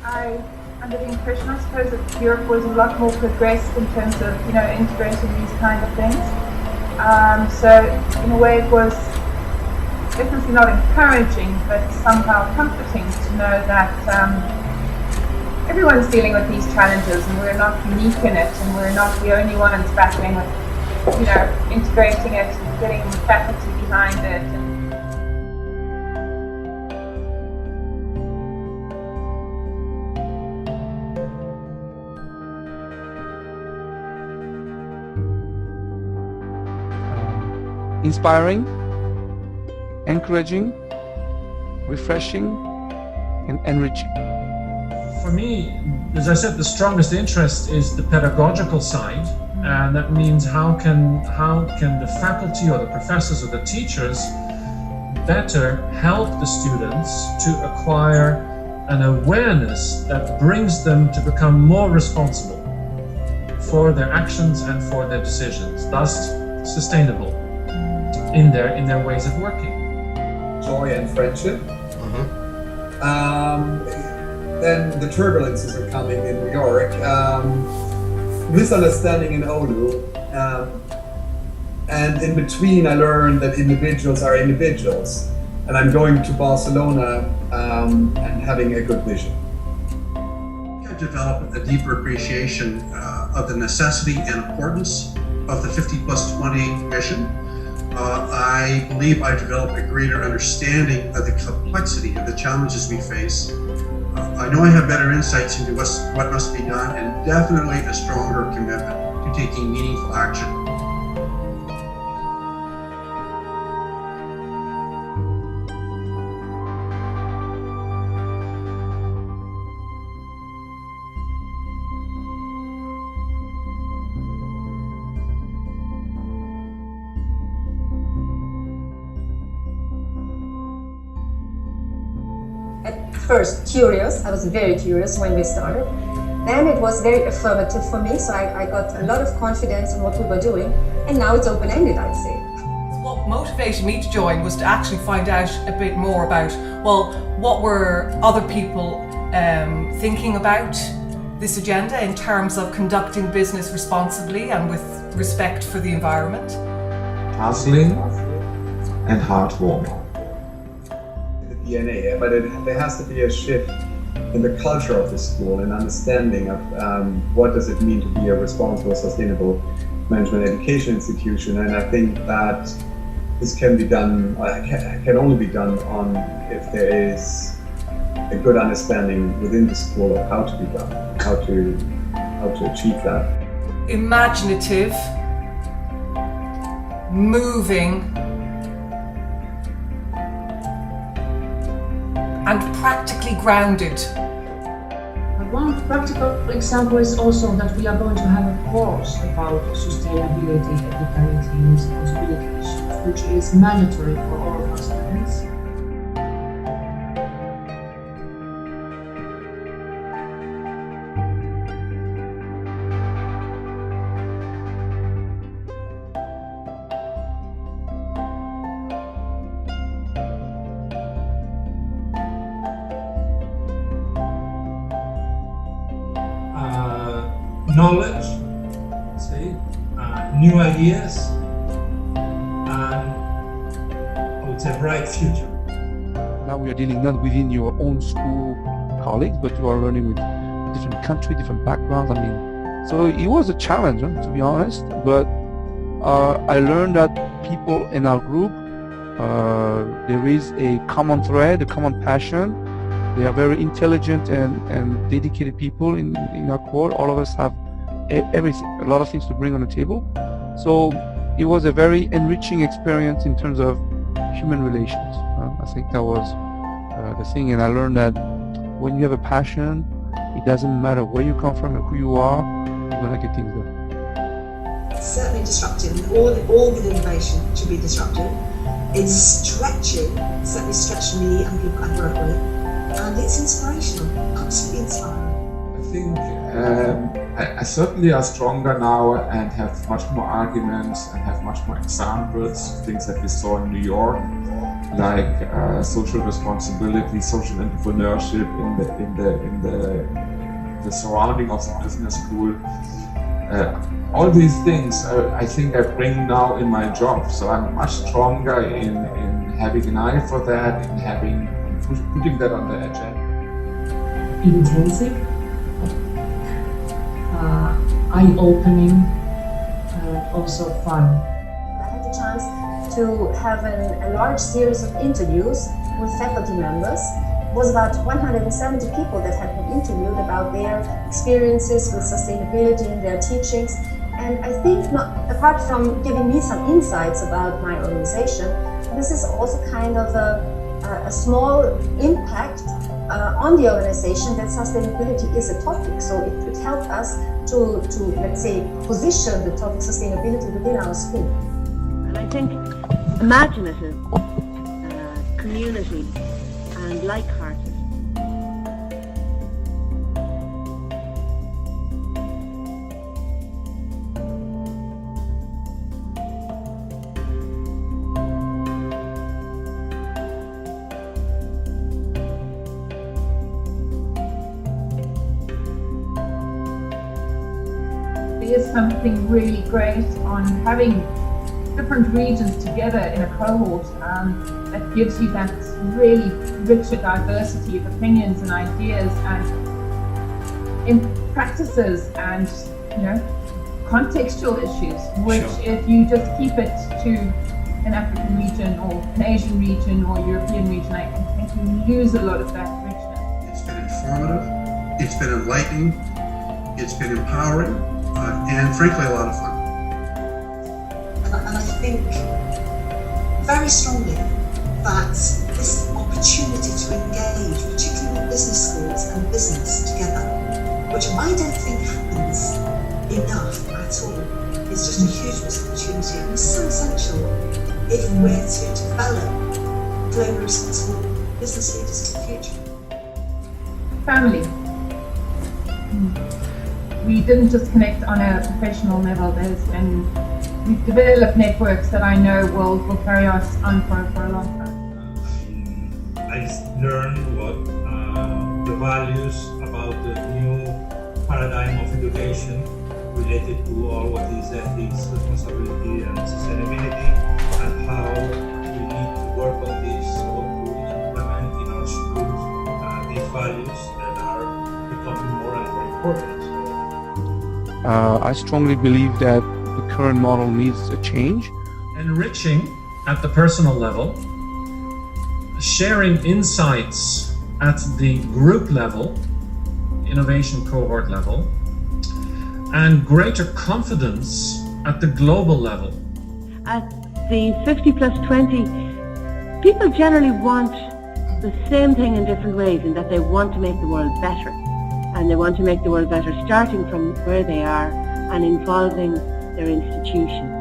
I under the impression, I suppose, that Europe was a lot more progressed in terms of, integrating these kind of things. So in a way it was definitely not encouraging, but somehow comforting to know that everyone's dealing with these challenges and we're not unique in it, and we're not the only ones battling with, integrating it and getting faculty behind it. Inspiring, encouraging, refreshing, and enriching. For me, as I said, the strongest interest is the pedagogical side, and that means how can the faculty or the professors or the teachers better help the students to acquire an awareness that brings them to become more responsible for their actions and for their decisions, thus sustainable in their ways of working. Joy and friendship. Then the turbulences are coming in New York. Misunderstanding in Oulu. And in between I learned that individuals are individuals. And I'm going to Barcelona and having a good vision. I developed a deeper appreciation of the necessity and importance of the 50+20 mission. I believe I developed a greater understanding of the complexity of the challenges we face. I know I have better insights into what must be done, and definitely a stronger commitment to taking meaningful action. At first curious, I was very curious when we started. Then it was very affirmative for me, so I got a lot of confidence in what we were doing, and now it's open-ended, I'd say. What motivated me to join was to actually find out a bit more about, what were other people thinking about this agenda in terms of conducting business responsibly and with respect for the environment. Puzzling and heartwarming. DNA, but there has to be a shift in the culture of the school and understanding of what does it mean to be a responsible, sustainable management education institution. And I think that this can be done, can only be done if there is a good understanding within the school of how to be done, how to achieve that. Imaginative, moving, and practically grounded. One practical example is also that we are going to have a course about sustainability, ethicality and responsibility issues, which is mandatory for all of our students. Knowledge, new ideas, and I would say bright future. Now we are dealing not within your own school colleagues, but you are learning with different country, different backgrounds. So it was a challenge, to be honest, but I learned that people in our group, there is a common thread, a common passion. They are very intelligent and dedicated people in our core. All of us have everything, a lot of things to bring on the table. So it was a very enriching experience in terms of human relations. I think that was the thing, and I learned that when you have a passion, it doesn't matter where you come from and who you are, you're going to get things done. It's certainly disruptive, and all good innovation should be disruptive. It's stretching, certainly stretched me and people I work with, and it's inspirational, absolutely inspiring. I think I certainly are stronger now and have much more arguments and have much more examples, things that we saw in New York. like social responsibility, social entrepreneurship in the surrounding of the business school. All these things I think I bring now in my job, so I'm much stronger in having an eye for that, in putting that on the agenda. Intensive, eye-opening, and also fun. I had the chance to have a large series of interviews with faculty members. It was about 170 people that had been interviewed about their experiences with sustainability in their teachings. And I think, apart from giving me some insights about my organization, this is also kind of a small impact on the organization that sustainability is a topic. So it helped us to let's say, position the topic sustainability within our school. And I think imaginative, community, and like-hearted. There is something really great on having different regions together in a cohort that gives you that really richer diversity of opinions and ideas and in practices and contextual issues, which if you just keep it to an African region or an Asian region or European region, I think you lose a lot of that richness. It's been informative, it's been enlightening, it's been empowering, and frankly a lot of fun. And I think very strongly that this opportunity to engage, particularly with business schools and business together, which I don't think happens enough at all, is just a huge missed opportunity, and it's so essential if we're to develop globally responsible business leaders in the future. Family. We didn't just connect on a professional level. We've developed networks that I know will carry us on for a long time. I learned what the values about the new paradigm of education related to all what is ethics, responsibility, and sustainability, and how we need to work on this so to implement in our schools these values that are becoming more and more important. I strongly believe that the current model needs a change. Enriching at the personal level, sharing insights at the group level, innovation cohort level, and greater confidence at the global level. At the 50+20, people generally want the same thing in different ways, in that they want to make the world better. And they want to make the world better starting from where they are and involving their institutions.